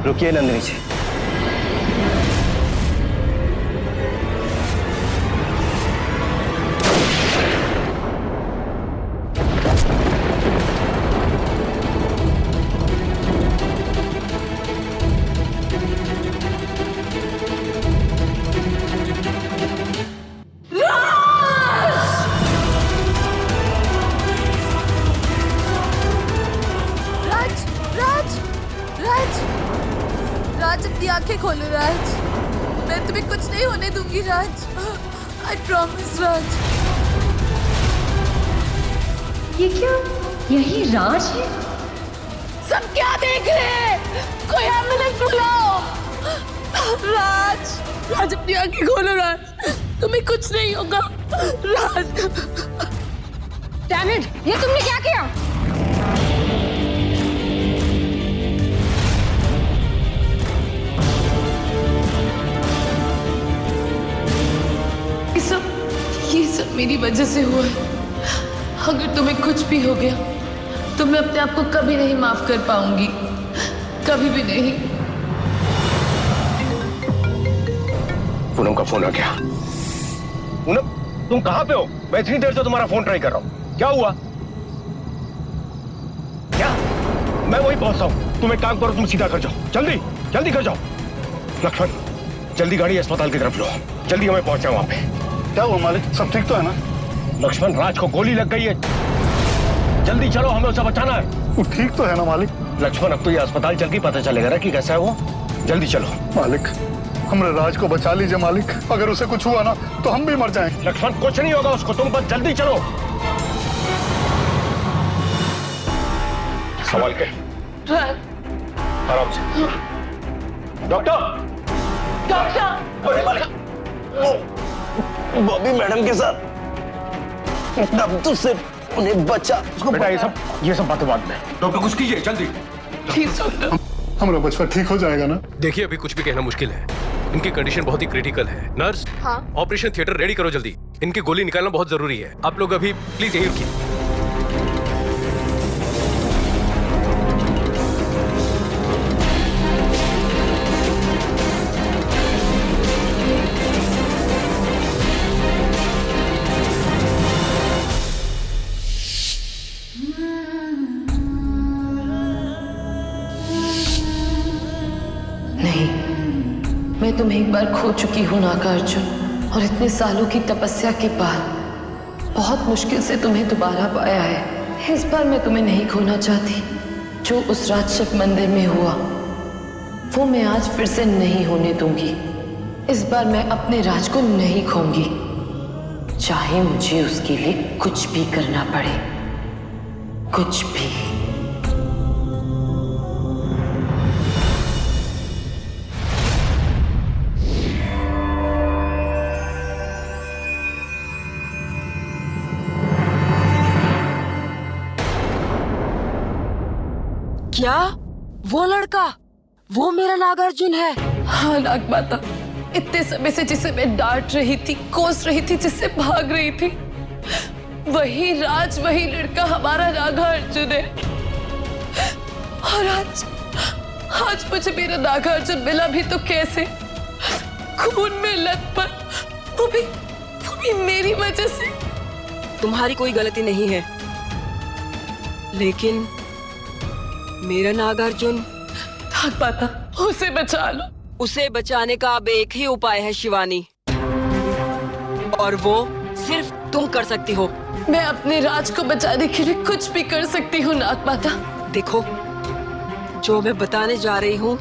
रुकिए नंदिनी जी। राज अपनी आंखें खोलो राज, मैं तुम्हें कुछ नहीं होने दूंगी राज, आई प्रॉमिस राज। ये क्या, यही राज है? सब क्या देख रहे हैं? कोई एम्बुलेंस बुलाओ। राज, राज अपनी आंखें खोलो राज, तुम्हें कुछ नहीं होगा राज। डैम इट, ये तुमने क्या किया? ये सब मेरी वजह से हुआ है। अगर तुम्हें कुछ भी हो गया तो मैं अपने आप को कभी नहीं माफ कर पाऊंगी, कभी भी नहीं। पूनम का फोन आ गया। पूनम, तुम कहां पे हो? मैं इतनी देर से तुम्हारा फोन ट्राई कर रहा हूं। क्या हुआ? क्या? मैं वही पहुंचता हूं। तुम एक काम करो, तुम सीधा कर जाओ, जल्दी जल्दी कर जाओ। लक्ष्मण, जल्दी गाड़ी अस्पताल की तरफ लो, जल्दी हमें पहुंचा वहां पे। क्या हुआ मालिक, सब ठीक तो है ना? लक्ष्मण, राज को गोली लग गई है, जल्दी चलो, हमें उसे बचाना है। वो ठीक तो है ना मालिक? लक्ष्मण, अब तो ये अस्पताल चल के पता चलेगा ना कि कैसा है वो। जल्दी चलो मालिक, हमने राज को बचा लीजिए मालिक, अगर उसे कुछ हुआ ना तो हम भी मर जाएं। लक्ष्मण, कुछ नहीं होगा उसको, तुम बस जल्दी चलो। संभाल के, आराम से। डॉक्टर, डॉक्टर, बॉबी मैडम के साथ अब तो सिर्फ उन्हें बचा। बेटा ये सब बातें बाद में। डॉक्टर कुछ कीजिए जल्दी। हमारा बचवा ठीक हो जाएगा ना? देखिए, अभी कुछ भी कहना मुश्किल है, इनकी कंडीशन बहुत ही क्रिटिकल है। नर्स, हाँ? ऑपरेशन थिएटर रेडी करो जल्दी, इनकी गोली निकालना बहुत जरूरी है। आप लोग अभी प्लीज यहीं रुकिए। मैं तुम्हें एक बार खो चुकी हूँ नागार्जुन, और इतने सालों की तपस्या के बाद बहुत मुश्किल से तुम्हें दोबारा पाया है। इस बार मैं तुम्हें नहीं खोना चाहती। जो उस रात शिव मंदिर में हुआ वो मैं आज फिर से नहीं होने दूंगी। इस बार मैं अपने राज को नहीं खोऊंगी, चाहे मुझे उसके लिए कुछ भी करना पड़े, कुछ भी। क्या वो लड़का, वो मेरा नागार्जुन है? हाँ नागमाता, इतने समय से जिसे मैं डांट रही थी, कोस रही थी, जिससे भाग रही थी, वही राज, वही लड़का हमारा नागार्जुन है। और आज मुझे मेरा नागार्जुन मिला भी तो कैसे? खून में लथपथ, वो भी मेरी वजह से। तुम्हारी कोई गलती नहीं है, लेकिन मेरा नागार्जुन। नागमाता, उसे बचा लो। उसे बचाने का अब एक ही उपाय है शिवानी, और वो सिर्फ तुम कर सकती हो। मैं अपने राज को बचाने के लिए कुछ भी कर सकती हूँ नागमाता। देखो, जो मैं बताने जा रही हूँ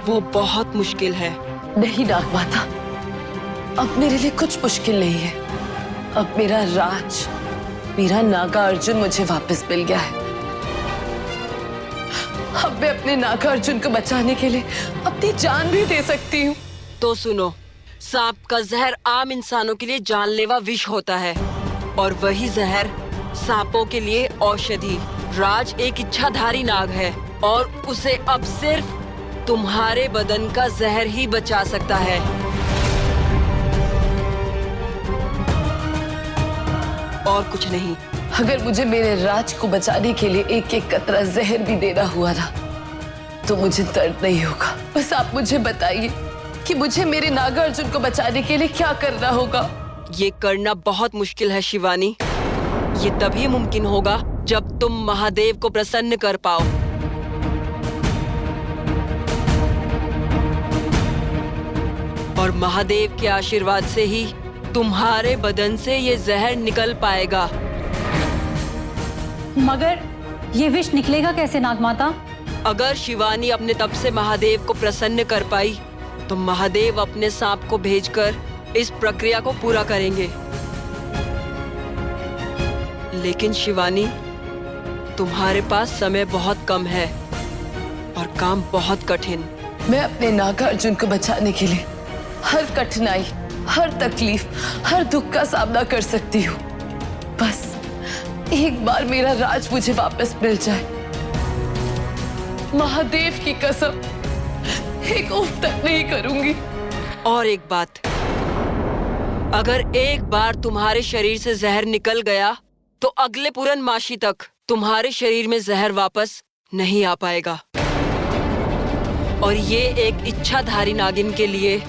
वो बहुत मुश्किल है। नहीं नागमाता, अब मेरे लिए कुछ मुश्किल नहीं है। अब मेरा राज, मेरा नागार्जुन मुझे वापस मिल गया है। अब मैं अपने नागार्जुन को बचाने के लिए अपनी जान भी दे सकती हूँ। तो सुनो, सांप का जहर आम इंसानों के लिए जानलेवा विष होता है, और वही जहर सांपों के लिए औषधि। राज एक इच्छाधारी नाग है, और उसे अब सिर्फ तुम्हारे बदन का जहर ही बचा सकता है। और कुछ नहीं। अगर मुझे मेरे राज को बचाने के लिए एक एक कतरा जहर भी देना हुआ ना, तो मुझे दर्द नहीं होगा। बस आप मुझे बताइए कि मुझे मेरे नागार्जुन को बचाने के लिए क्या करना होगा। ये करना बहुत मुश्किल है शिवानी। ये तभी मुमकिन होगा जब तुम महादेव को प्रसन्न कर पाओ। और महादेव के आशीर्वाद से ही तुम्हारे बदन से ये जहर निकल पाएगा। मगर ये विष निकलेगा कैसे नागमाता? अगर शिवानी अपने तप से महादेव को प्रसन्न कर पाई तो महादेव अपने सांप को भेजकर इस प्रक्रिया को पूरा करेंगे। लेकिन शिवानी, तुम्हारे पास समय बहुत कम है और काम बहुत कठिन। मैं अपने नागार्जुन को बचाने के लिए हर कठिनाई, हर तकलीफ, हर दुख का सामना कर सकती हूँ। बस एक बार मेरा राज मुझे वापस मिल जाए। महादेव की कसम, एक उफ तक नहीं करूंगी। और एक बात, अगर एक बार तुम्हारे शरीर से जहर निकल गया तो अगले पूर्णमासी तक तुम्हारे शरीर में जहर वापस नहीं आ पाएगा। और ये एक इच्छाधारी नागिन के लिए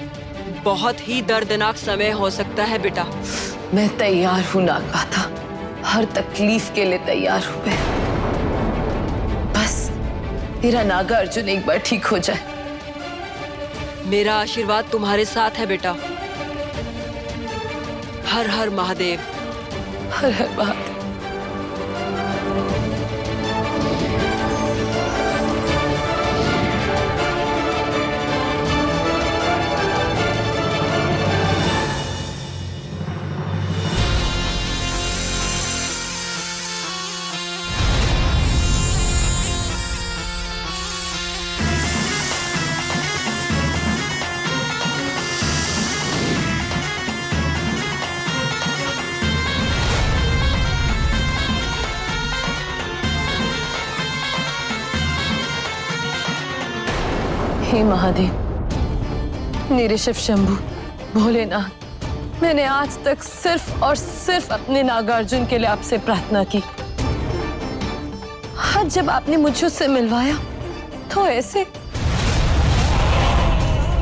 बहुत ही दर्दनाक समय हो सकता है बेटा। मैं तैयार हूँ नागमाता, हर तकलीफ के लिए तैयार हूँ मैं। बस मेरा नागार्जुन एक बार ठीक हो जाए। मेरा आशीर्वाद तुम्हारे साथ है बेटा। हर हर महादेव। हर हर महादेव। हे महादेव, मेरे शिव शंभू, भोलेनाथ, मैंने आज तक सिर्फ और सिर्फ अपने नागार्जुन के लिए आपसे प्रार्थना की। आज जब आपने मुझे उससे मिलवाया तो ऐसे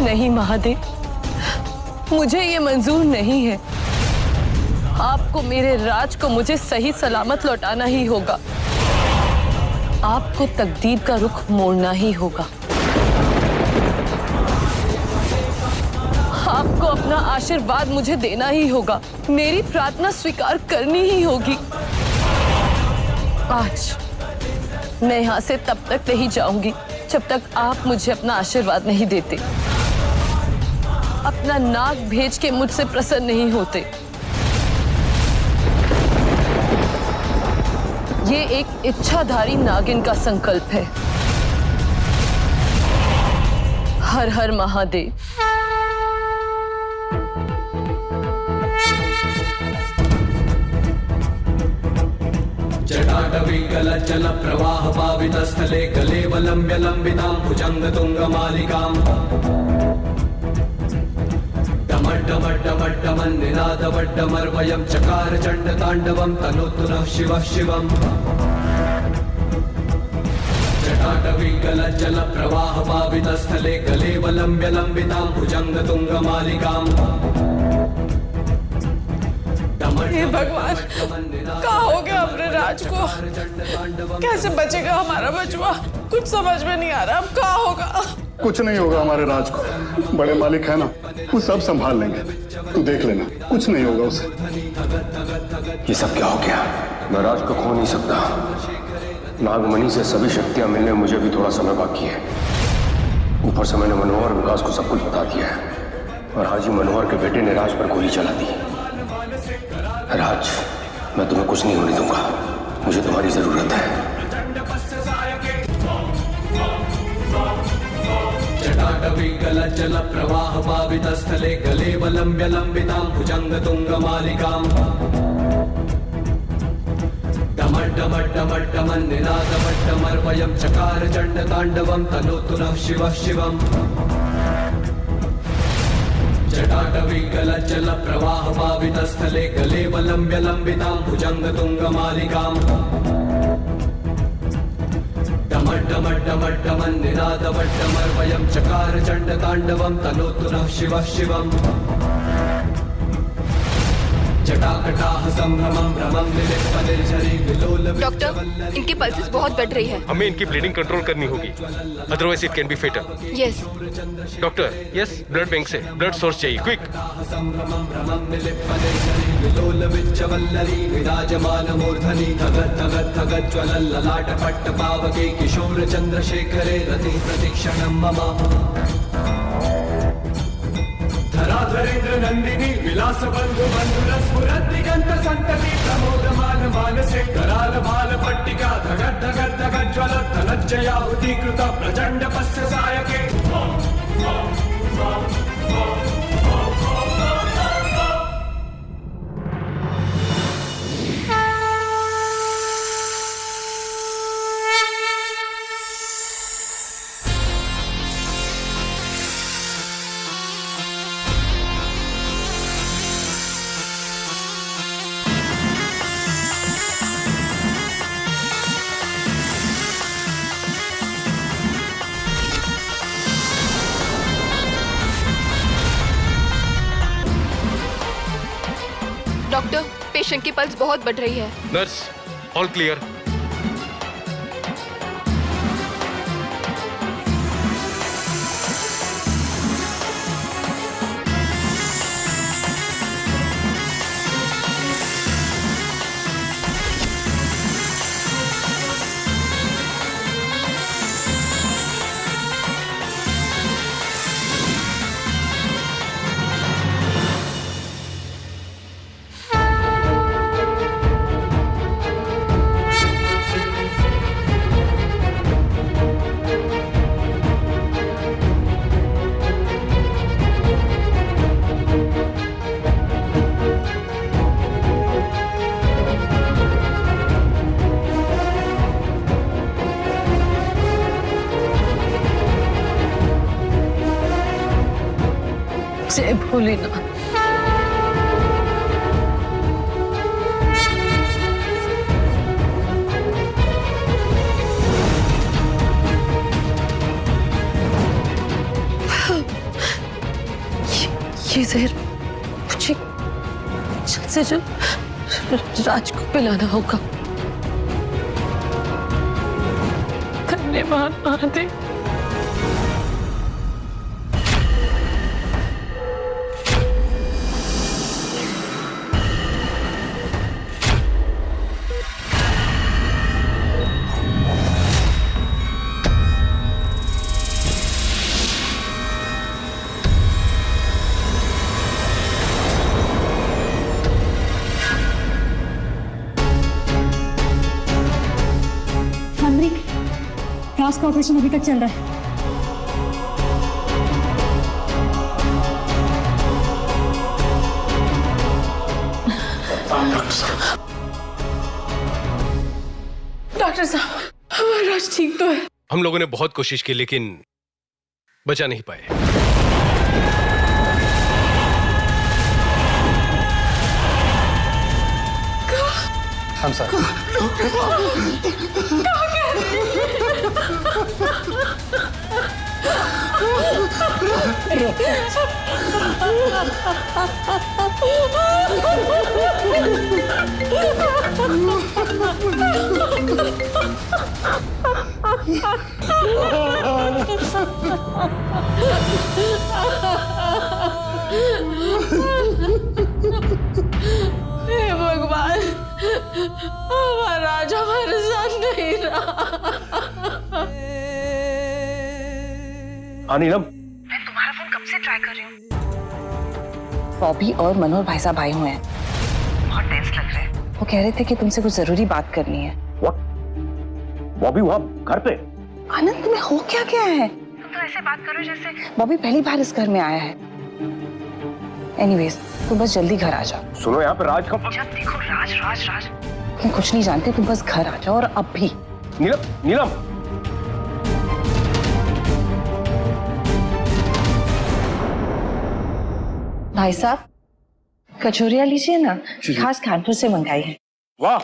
नहीं महादेव, मुझे ये मंजूर नहीं है। आपको मेरे राज को मुझे सही सलामत लौटाना ही होगा। आपको तकदीर का रुख मोड़ना ही होगा। आपको अपना आशीर्वाद मुझे देना ही होगा। मेरी प्रार्थना स्वीकार करनी ही होगी। आज मैं यहाँ से तब तक नहीं जाऊंगी जब तक आप मुझे अपना आशीर्वाद नहीं देते, अपना नाग भेज के मुझसे प्रसन्न नहीं होते। ये एक इच्छाधारी नागिन का संकल्प है। हर हर महादेव। जटाटवीकलचल प्रवाह पावितस्थले कलेवलम्ब्य लम्बितां भुजंग तुंगमालिकाम् डमड्डमड्डमड्डमन्निनादवड्डमर्वयं चकार चण्डताण्डवं तनोतु नः शिवः शिवम्। जटाटवीकलचल प्रवाह पावितस्थले कलेवलम्ब्य लम्बितां भुजंग तुंगमालिकाम्। हे भगवान, क्या हो गया अपने राज को? कैसे बचेगा हमारा बचुआ? कुछ समझ में नहीं आ रहा, अब क्या होगा? कुछ नहीं होगा हमारे राज को। बड़े मालिक है ना, वो सब संभाल लेंगे। तू देख लेना, कुछ नहीं होगा उसे। ये सब क्या हो गया? मैं राज को खो नहीं सकता। नागमणि से सभी शक्तियां मिलने मुझे भी थोड़ा समय बाकी है। ऊपर से मैंने मनोहर और विकास को सब कुछ बता दिया है और हाजी मनोहर के बेटे ने राज पर गोली चला दी। राज, मैं तुम्हें कुछ नहीं होने दूंगा। मुझे तुम्हारी जरूरत है। जटाटवीकलचल प्रवाह पावितस्थले कलेवलम्ब्य लम्बितां भुजंग तुंगमालिकाम् डमड्डमड्डमड्डमन्निनादवड्डमर्वयं चकार चण्डताण्डवं तनोतु नः शिवः शिवम्। जटाटवीकलचल प्रवाह पावितस्थले कलेवलम्ब्य लम्बितां भुजंग तुंगमालिकाम् डमड्डमड्डमन्निनादवड्डमर्वयं चकार चण्डताण्डवं तनोतु नः शिवः शिवम् जटाकटाह संभ्रमं भ्रमं विलिप्पनिर्झरी विलोल डॉक्टर, इनकी पल्सेस बहुत बढ़ रही है। हमें इनकी ब्लीडिंग कंट्रोल करनी होगी, otherwise it can be fatal. Yes. Doctor, yes, blood bank से ब्लड सोर्स चाहिए, क्विक। संभ्रमं भ्रमं विलिप्पनिर्झरी विलोल विच्चवल्लरी विराजमान मूर्धनि धगत् धगत् धगत् ज्वलल् ललाट पट्ट पावके किशोर चन्द्रशेखरे रति प्रतीक्षणं मम धराधरेन्द्र नंदिनी विलास बंधु बंधुर स्फुरत् दिगंत संतति प्रमोदमान मानसे कराल भाल पट्टिका धगत् धगत् धगत् ज्वलत् धनज्जयाहुति कृत प्रचंड पस्य सायके डॉक्टर, पेशेंट की पल्स बहुत बढ़ रही है। Nurse, all clear. जय भोलेनाथ। ये जहर मुझे जल्द से जल्द राज को पिलाना होगा। धन्यवाद महादेव। राज का ऑपरेशन अभी तक चल रहा है। डॉक्टर साहब, हमारा राज ठीक तो है। हम लोगों ने बहुत कोशिश की लेकिन बचा नहीं पाए। हम सर हे भगवान, हमारा राज हमारे साथ नहीं रहा। नीलम, मैं तुम्हारा फोन कब से ट्राई कर रही हूँ। बॉबी और मनोहर भाई साहब आए हुए हैं, बहुत टेंस लग रहे हैं। वो कह रहे थे कि तुमसे कुछ जरूरी बात करनी है। बॉबी वहाँ घर पे? आनंद, तुम्हें हो क्या गया है? तुम तो ऐसे बात करो जैसे बॉबी पहली बार इस घर में आया है। एनीवेज, तुम बस जल्दी घर आ जाओ। सुनो, यहाँ पे राज का जब देखो राज राज राज। तुम कुछ नहीं जानते, तुम बस घर आ जाओ और अब भी। नीलम, नीलम, भाई साहब, कचौरियाँ लीजिए ना, खास कानपुर से मंगाई है। वाह,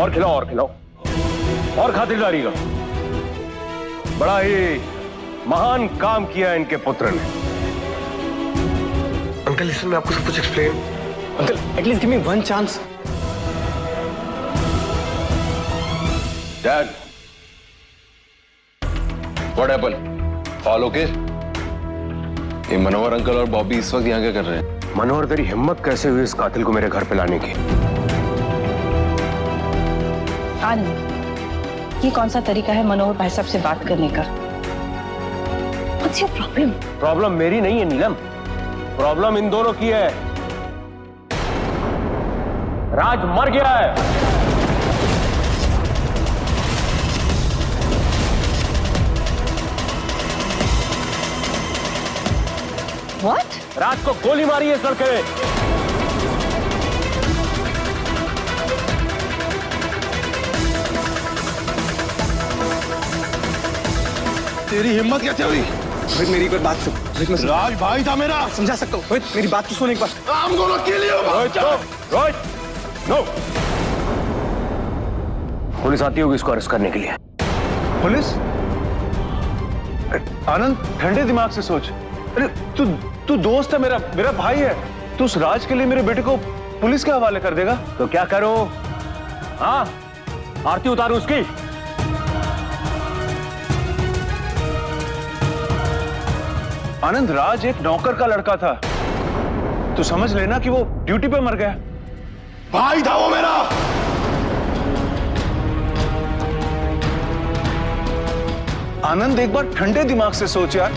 और खिलाओ और खिलाओ। और खातिरदारी का। बड़ा ही महान काम किया इनके पुत्र ने। अंकल लिसन, मैं आपको सब कुछ explain. Uncle at least give me one chance. Dad, what happened? All okay? ये मनोहर अंकल और बॉबी इस वक्त यहाँ क्या कर रहे हैं? मनोहर, तेरी हिम्मत कैसे हुई इस कातिल को मेरे घर पे लाने की? आनंद, ये कौन सा तरीका है मनोहर भाई साहब से बात करने का? What's your problem? प्रॉब्लम मेरी नहीं है नीलम, प्रॉब्लम इन दोनों की है। राज मर गया है। What? राज को गोली मारी है इस लड़के ने। तेरी हिम्मत कैसे हुई? रोहित मेरी एक बार बात सुन। रोहित, मैं राज भाई था मेरा। समझा सकता हूँ। रोहित मेरी बात तो सुन एक बार। हम दोनों अकेले हो। रोहित, नो। पुलिस आती होगी इसको अरेस्ट करने के लिए। पुलिस? आनंद, ठंडे दिमाग से सोच। अरे तू दोस्त है, मेरा भाई है। तू उस राज के लिए मेरे बेटे को पुलिस के हवाले कर देगा? तो क्या करो? हाँ, आरती उतारू उसकी। आनंद, राज एक नौकर का लड़का था। तू समझ लेना कि वो ड्यूटी पे मर गया। भाई था वो मेरा। आनंद, एक बार ठंडे दिमाग से सोच यार।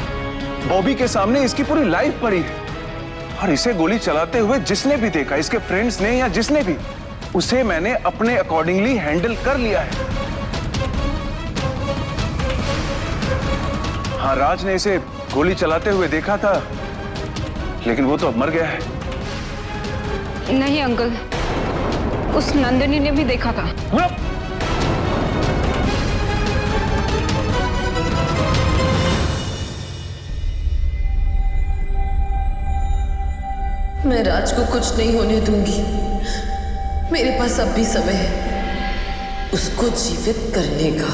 बॉबी के सामने इसकी पूरी लाइफ पड़ी है और इसे गोली चलाते हुए जिसने भी देखा, इसके फ्रेंड्स ने या जिसने भी, उसे मैंने अपने अकॉर्डिंगली हैंडल कर लिया है। हाँ, राज ने इसे गोली चलाते हुए देखा था, लेकिन वो तो अब मर गया है। नहीं अंकल, उस नंदिनी ने भी देखा था। मैं राज को कुछ नहीं होने दूंगी। मेरे पास अब भी समय है उसको जीवित करने का।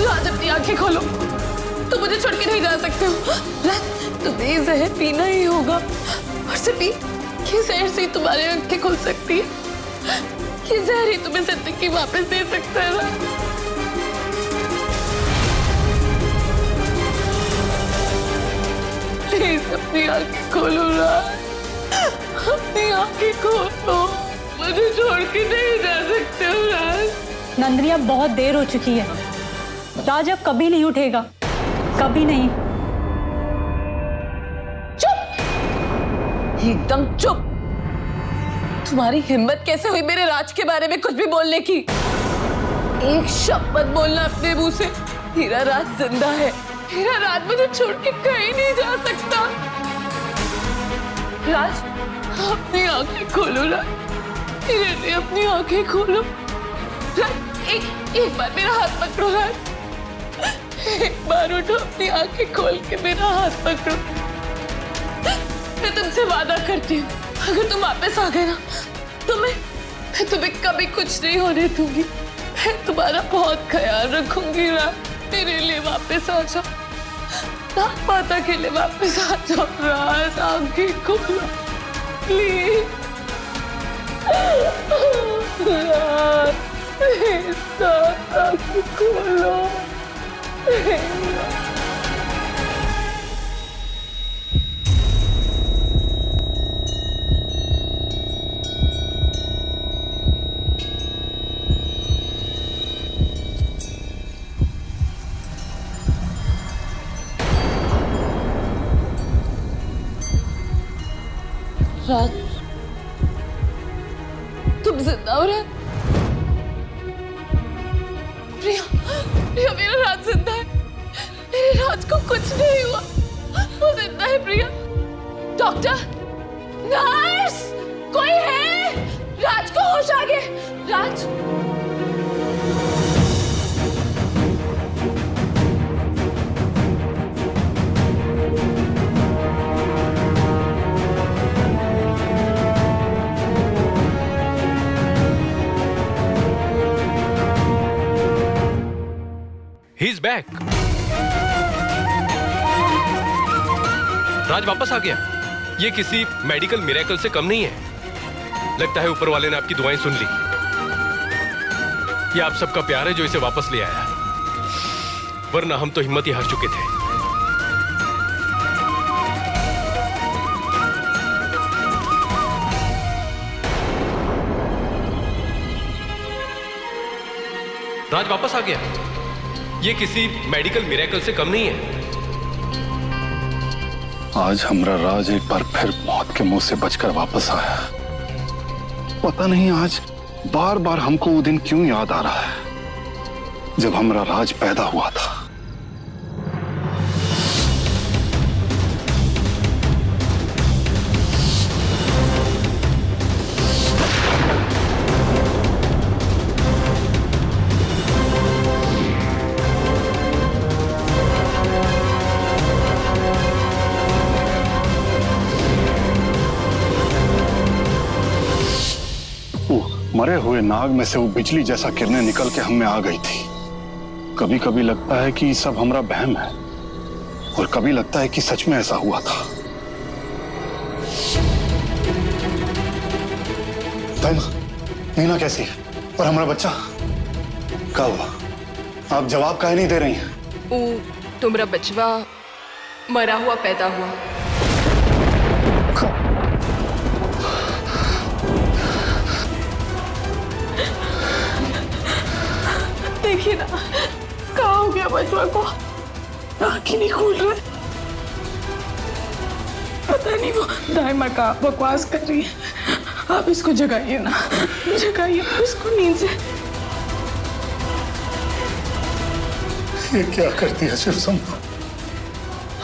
राज, अपनी आंखें खोलो। तुम मुझे छोड़ के नहीं जा सकते हो। राज, तुम्हें ये जहर पीना ही होगा और सिर्फ ये जहर से ही तुम्हारी आंखें खुल सकती है। ये जहर ही तुम्हें जिंदगी वापस दे सकता है। प्लीज अपनी आंखें खोलो राज, अपनी आंखें खोलो। मुझे छोड़ के नहीं जा सकते हो राज। नंदिनी, अब बहुत देर हो चुकी है। राज अब कभी नहीं उठेगा, कभी नहीं। चुप, एकदम चुप। तुम्हारी हिम्मत कैसे हुई मेरे राज के बारे में कुछ भी बोलने की? एक शब्द मत बोलना अपने मुंह से। मेरा राज जिंदा है। मेरा राज मुझे छोड़ के कहीं नहीं जा सकता। राज, अपनी आंखें खोलो राज, मेरे लिए अपनी आंखें खोलो। राज, एक बार मेरा हाथ पकड़ो राज। एक बार उठो, अपनी आंखें खोल के मेरा हाथ पकड़ो। मैं तुमसे वादा करती हूँ, अगर तुम वापस आ गए ना तो मैं तुम्हें कभी कुछ नहीं होने दूंगी। मैं तुम्हारा बहुत ख्याल रखूंगी राज। मेरे लिए वापस आ जाओ, माता के लिए वापस आ जाओ राज। आंखें खोलो प्लीज राज, आंखें खोलो। राज, तुम जिंदा हो रहे? प्रिया, प्रिया, मेरा राज जिंदा है। मेरे राज को कुछ नहीं हुआ, वो जिंदा है। प्रिया, डॉक्टर, नर्स, कोई है? राज को होश आ गए। राज, ही इज बैक। राज वापस आ गया। ये किसी मेडिकल मिरेकल से कम नहीं है। लगता है ऊपर वाले ने आपकी दुआएं सुन ली। ये आप सबका प्यार है जो इसे वापस ले आया, वरना हम तो हिम्मत ही हार चुके थे। राज वापस आ गया। ये किसी मेडिकल मिरेकल से कम नहीं है। आज हमरा राज एक बार फिर मौत के मुंह से बचकर वापस आया। पता नहीं आज बार बार हमको वो दिन क्यों याद आ रहा है जब हमरा राज पैदा हुआ था। मरे हुए नाग में से वो बिजली जैसा किरणें निकल के हम में आ गई थी। कभी कभी लगता है कि सब हमरा वहम है और कभी लगता है कि सच में ऐसा हुआ था। नीना कैसी है और हमारा बच्चा क्या हुआ? आप जवाब काहे नहीं दे रही हैं? तुम्हारा बचवा मरा हुआ पैदा हुआ। देखिए ना, कहाँ हो गया बचवा को? आँख ही नहीं खुल रहा। पता नहीं वो दाइमा का बकवास कर रही है। आप इसको जगाइए ना, जगाइए इसको नींद से। ये क्या करती है शिव शंभू?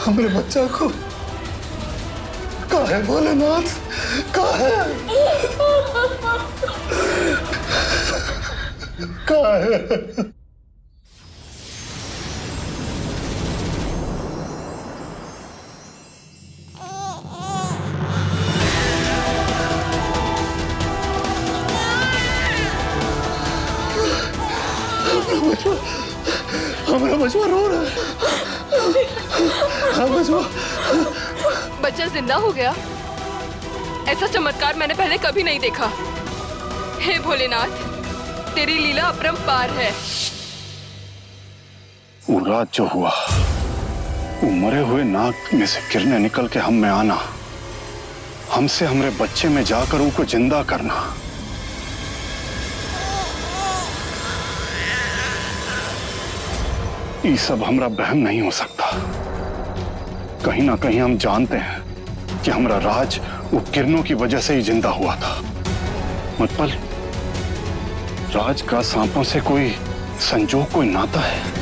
हमारे बच्चा को कहाँ है भोलेनाथ? कहाँ है? कहाँ है? हमारा बचवा रो रहा है। हाँ बचवा, बच्चा जिंदा हो गया। ऐसा चमत्कार मैंने पहले कभी नहीं देखा। हे भोलेनाथ, तेरी लीला अपरंपार है। वो रात जो हुआ, वो मरे हुए नाग में से किरणें निकल के हम में आना, हमसे हमारे बच्चे में जाकर उनको जिंदा करना, ये सब हमारा वहम नहीं हो सकता। कहीं ना कहीं हम जानते हैं कि हमारा राज वो किरणों की वजह से ही जिंदा हुआ था। मतपल राज का सांपों से कोई संजोग, कोई नाता है?